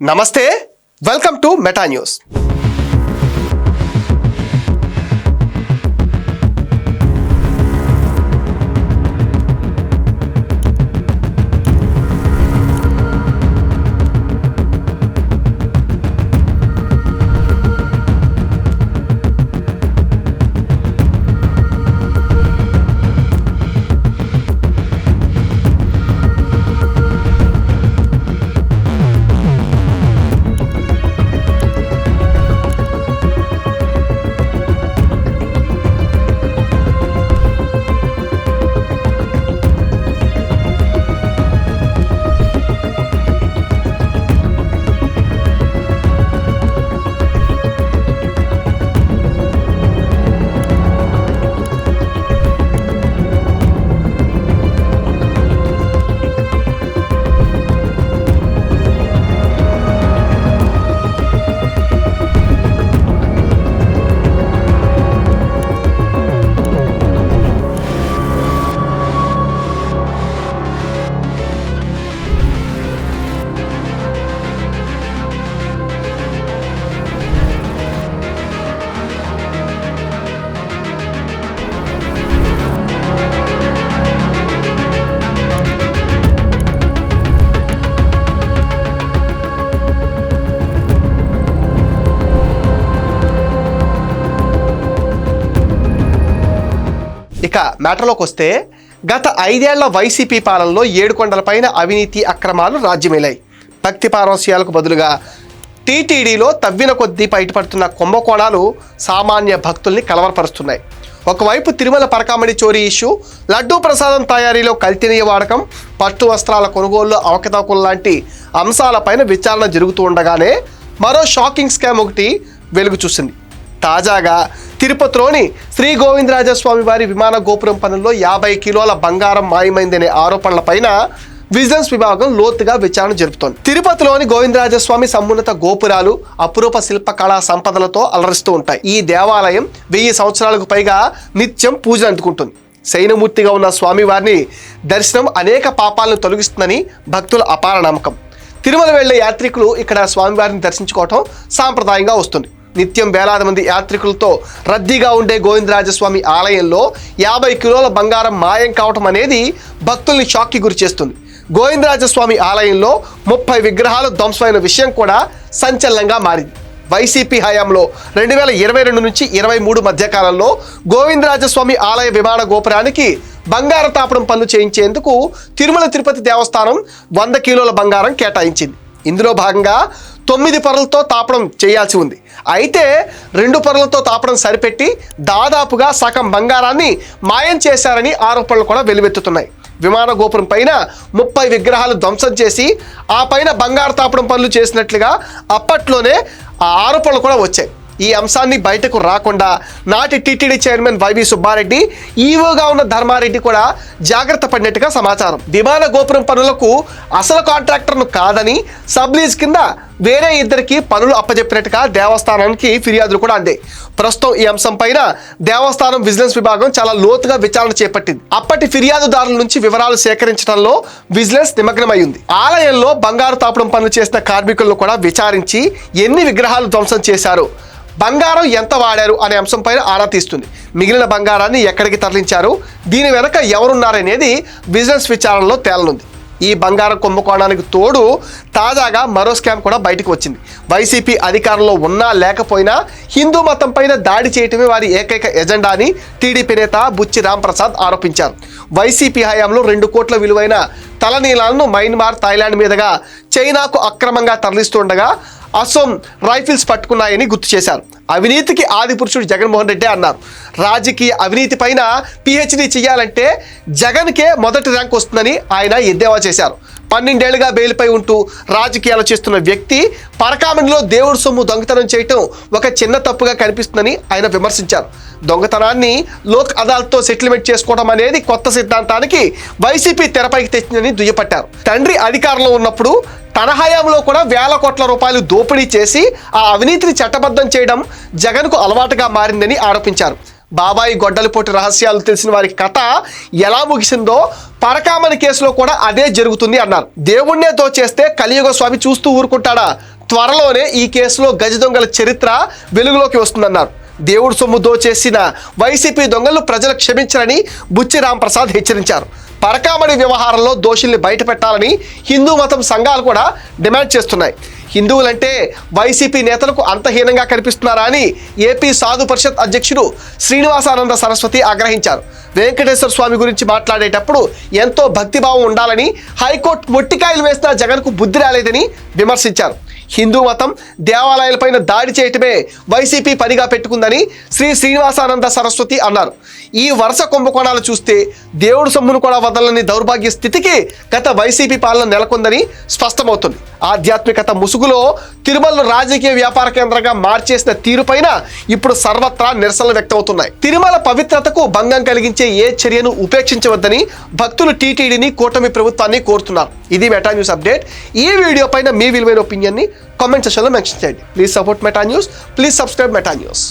నమస్తే, welcome to meta news. ఇక మ్యాటర్లోకి వస్తే, గత 5 ఏళ్ల వైసీపీ పాలనలో 7 కొండల పైన అవినీతి అక్రమాలు రాజ్యమేలాయి. భక్తి పారవస్యాలకు బదులుగా టీటీడీలో తవ్విన కొద్దీ బయటపడుతున్న కుంభకోణాలు సామాన్య భక్తుల్ని కలవరపరుస్తున్నాయి. ఒకవైపు తిరుమల పరకామణి చోరీ ఇష్యూ, లడ్డూ ప్రసాదం తయారీలో కల్తీ వాడకం, పట్టు వస్త్రాల కొనుగోలులో అవకతవకలు లాంటి అంశాలపైన విచారణ జరుగుతూ ఉండగానే మరో షాకింగ్ స్కామ్ ఒకటి వెలుగు చూసింది. తాజాగా తిరుపతిలోని శ్రీ గోవిందరాజస్వామి వారి విమాన గోపురం పనుల్లో 50 కిలోల బంగారం మాయమైందనే ఆరోపణలపైన విజిలెన్స్ విభాగం లోతుగా విచారణ జరుపుతోంది. తిరుపతిలోని గోవిందరాజస్వామి సమున్నత గోపురాలు అపురూప శిల్పకళా సంపదలతో అలరిస్తూ ఉంటాయి. ఈ దేవాలయం 1000 సంవత్సరాలకు పైగా నిత్యం పూజలు అందుకుంటుంది. శయనమూర్తిగా ఉన్న స్వామివారిని దర్శనం అనేక పాపాలను తొలగిస్తుందని భక్తుల అపార నమ్మకం. తిరుమల వెళ్లే యాత్రికులు ఇక్కడ స్వామివారిని దర్శించుకోవటం సాంప్రదాయంగా వస్తుంది. నిత్యం వేలాది మంది యాత్రికులతో రద్దీగా ఉండే గోవిందరాజస్వామి ఆలయంలో 50 కిలోల బంగారం మాయం కావటం అనేది భక్తుల్ని షాక్కి గురి చేస్తుంది. గోవిందరాజస్వామి ఆలయంలో 30 విగ్రహాలు ధ్వంసమైన విషయం కూడా సంచలనంగా మారింది. వైసీపీ హయాంలో 2022 నుంచి 23 మధ్యకాలంలో గోవిందరాజస్వామి ఆలయ విమాన గోపురానికి బంగారు తాపడం పనులు చేయించేందుకు తిరుమల తిరుపతి దేవస్థానం 100 కిలోల బంగారం కేటాయించింది. ఇందులో భాగంగా 9 పొరలతో తాపడం చేయాల్సి ఉంది. అయితే 2 పొరలతో తాపడం సరిపెట్టి దాదాపుగా సగం బంగారాన్ని మాయం చేశారని ఆరోపణలు కూడా వెలువెత్తుతున్నాయి. విమాన గోపురం పైన 30 విగ్రహాలు ధ్వంసం చేసి ఆ పైన బంగారు తాపడం పనులు చేసినట్లుగా అప్పట్లోనే ఆ ఆరోపణలు కూడా వచ్చాయి. ఈ అంశాన్ని బయటకు రాకుండా నాటి టీటీడీ చైర్మన్ వైవి సుబ్బారెడ్డి, ఈవోగా ఉన్న ధర్మారెడ్డి కూడా జాగ్రత్త పడినట్టుగా సమాచారం. విమాన గోపురం పనులకు అసలు కాంట్రాక్టర్ను కాదని సబ్లీజ్ కింద వేరే ఇద్దరికి పనులు అప్పజెప్పినట్టుగా దేవస్థానానికి ఫిర్యాదులు కూడా అందాయి. ప్రస్తుతం ఈ అంశం పైన దేవస్థానం విజిలెన్స్ విభాగం చాలా లోతుగా విచారణ చేపట్టింది. అప్పటి ఫిర్యాదుదారుల నుంచి వివరాలు సేకరించడంలో విజిలెన్స్ నిమగ్నమైంది. ఆలయంలో బంగారు తాపడం పనులు చేసిన కార్మికులను కూడా విచారించి ఎన్ని విగ్రహాలు ధ్వంసం చేశారు, బంగారం ఎంత వాడారు అనే అంశంపైన ఆరా తీస్తుంది. మిగిలిన బంగారాన్ని ఎక్కడికి తరలించారు, దీని వెనక ఎవరున్నారనేది విజిలెన్స్ విచారణలో తేలనుంది. ఈ బంగారం కుంభకోణానికి తోడు తాజాగా మరో స్కామ్ కూడా బయటకు వచ్చింది. వైసీపీ అధికారంలో ఉన్నా లేకపోయినా హిందూ మతం పైన దాడి చేయటమే వారి ఏకైక ఎజెండా అని టీడీపీ నేత బుచ్చి రాంప్రసాద్ ఆరోపించారు. వైసీపీ హయాంలో 2 కోట్ల విలువైన తలనీలాలను మయన్మార్, థాయిలాండ్ మీదుగా చైనాకు అక్రమంగా తరలిస్తుండగా అసోం రైఫిల్స్ పట్టుకున్నాయని గుర్తు చేశారు. అవినీతికి ఆది పురుషుడు జగన్మోహన్ రెడ్డి అన్నారు. రాజకీయ అవినీతి పైన PhD చేయాలంటే జగన్కే మొదటి ర్యాంక్ వస్తుందని ఆయన ఎద్దేవా చేశారు. 12 ఏళ్లుగా బెయిల్పై ఉంటూ రాజకీయాలు చేస్తున్న వ్యక్తి పరకామణిలో దేవుడి సొమ్ము దొంగతనం చేయటం ఒక చిన్న తప్పుగా కనిపిస్తుందని ఆయన విమర్శించారు. దొంగతనాన్ని లోక్ అదాలత్తో సెటిల్మెంట్ చేసుకోవడం అనేది కొత్త సిద్ధాంతానికి వైసీపీ తెరపైకి తెచ్చిందని దుయ్యపట్టారు. తండ్రి అధికారంలో ఉన్నప్పుడు తన హయాంలో కూడా వేల కోట్ల రూపాయలు దోపిడీ చేసి ఆ అవినీతిని చట్టబద్ధం చేయడం జగన్కు అలవాటుగా మారిందని ఆరోపించారు. బాబాయి గొడ్డలిపోటు రహస్యాలు తెలిసిన వారి కథ ఎలా ముగిసిందో పరకామణి కేసులో కూడా అదే జరుగుతుంది అన్నారు. దేవుణ్ణే దోచేస్తే కలియుగ స్వామి చూస్తూ ఊరుకుంటాడా? త్వరలోనే ఈ కేసులో గజ దొంగల చరిత్ర వెలుగులోకి వస్తుందన్నారు. దేవుడు సొమ్ము దోచేసిన వైసీపీ దొంగలను ప్రజలు క్షమించాలని బుచ్చి రాంప్రసాద్ హెచ్చరించారు. పరకామణి వ్యవహారంలో దోషుల్ని బయటపెట్టాలని హిందూ మతం సంఘాలు కూడా డిమాండ్ చేస్తున్నాయి. హిందువులంటే వైసీపీ నేతలకు అంతహీనంగా కనిపిస్తున్నారా అని ఏపీ సాధు పరిషత్ అధ్యక్షుడు శ్రీనివాసానంద సరస్వతి ఆగ్రహించారు. వెంకటేశ్వర స్వామి గురించి మాట్లాడేటప్పుడు ఎంతో భక్తిభావం ఉండాలని, హైకోర్టు మొట్టికాయలు వేసిన జగన్కు బుద్ధి రాలేదని విమర్శించారు. హిందూ మతం దేవాలయాలపైన దాడి చేయటమే వైసీపీ పనిగా పెట్టుకుందని శ్రీనివాసానంద సరస్వతి అన్నారు. ఈ వరుస కుంభకోణాలు చూస్తే దేవుడు సొమ్మును కూడా వదలని దౌర్భాగ్య స్థితికి గత వైసీపీ పాలన నెలకొందని స్పష్టమవుతుంది. ఆధ్యాత్మికత ముసుగులో తిరుమలను రాజకీయ వ్యాపార కేంద్రంగా మార్చేసిన తీరుపైన ఇప్పుడు సర్వత్రా నిరసనలు వ్యక్తమవుతున్నాయి. తిరుమల పవిత్రతకు భంగం కలిగించే ఏ చర్యను ఉపేక్షించవద్దని భక్తులు టీటీడీని, కూటమి ప్రభుత్వాన్ని కోరుతున్నారు. ఇది మెటా న్యూస్ అప్డేట్. ఈ వీడియో పైన మీ విలువైన ఒపీనియన్ని కామెంట్ సెక్షన్లో మెన్షన్ చేయండి. Please support meta news. Please subscribe meta news.